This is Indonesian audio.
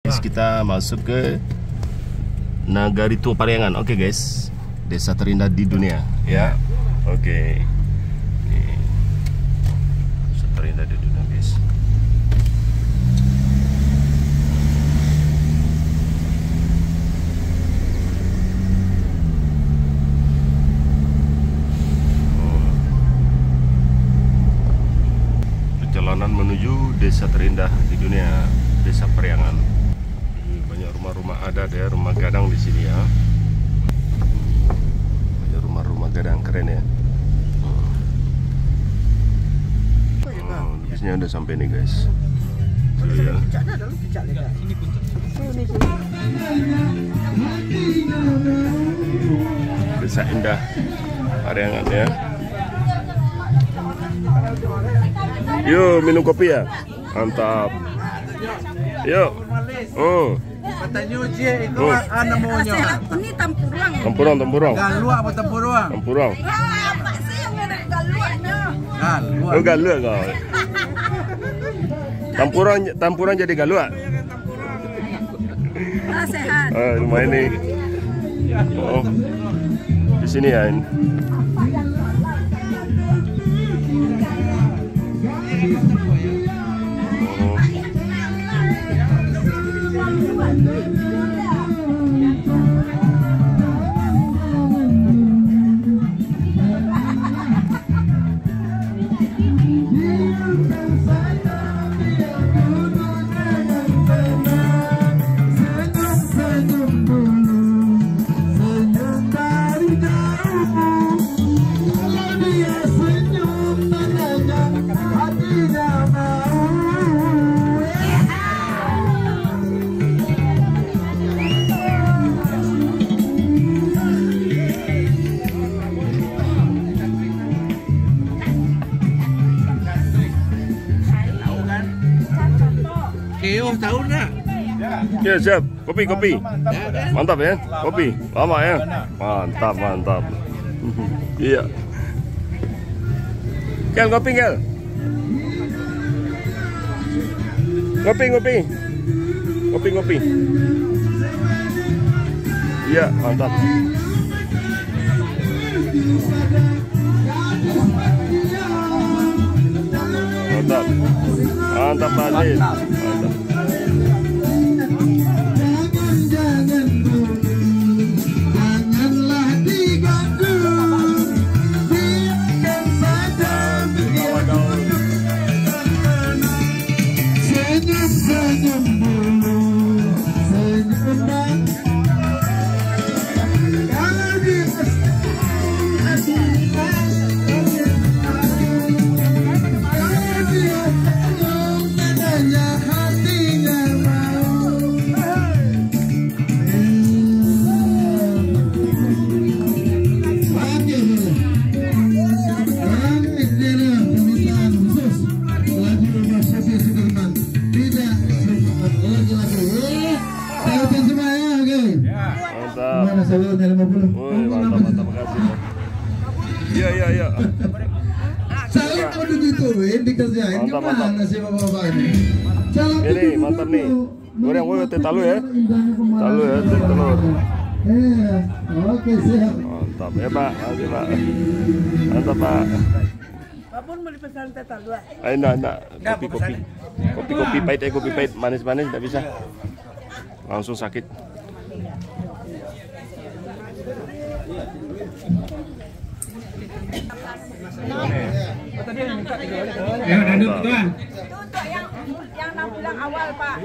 Kita masuk ke Nagari Tua Pariangan. Oke guys, desa terindah di dunia ya. Oke. Nih, desa terindah di dunia guys. Perjalanan menuju desa terindah di dunia, Desa Pariangan. Banyak rumah-rumah adat ya, rumah gadang di sini ya. Banyak rumah-rumah gadang, keren ya. Bisnya udah sampai nih guys. Ya. Desa Indah Pariangan ya. Yuk minum kopi ya, mantap. Yuk. Katanya uji itu namanya. Ini tempurung. Tempurung. Galua apa tempurung? Tempurung. Apa sih yang ada galuanya? Galua. Oh galua kau. Tempurung jadi galua. Sehat. Rumah ini. Oh. Di sini ya ini. Tahu enggak? Ya siap, kopi. Mantap ya, kopi. Lama ya. Mantap. Iya. Kel, kopi Kel. Kopi. Iya, mantap. Mantap Adil. Mantap. Mantap, makasih. Iya. Saya kalau digituin dikerjain gimana sih bapak-bapak ini? Ini mantap nih. Goreng talu ya. Talu ya, telur. Oke siap. Mantap ya Pak, makasih Pak. Mantap Pak. Babun mau dipesan teh talu. Enggak. Kopi pahit, manis-manis enggak bisa. Langsung sakit. Ya, duduk tuan. Itu untuk yang 6 bulan awal, Pak.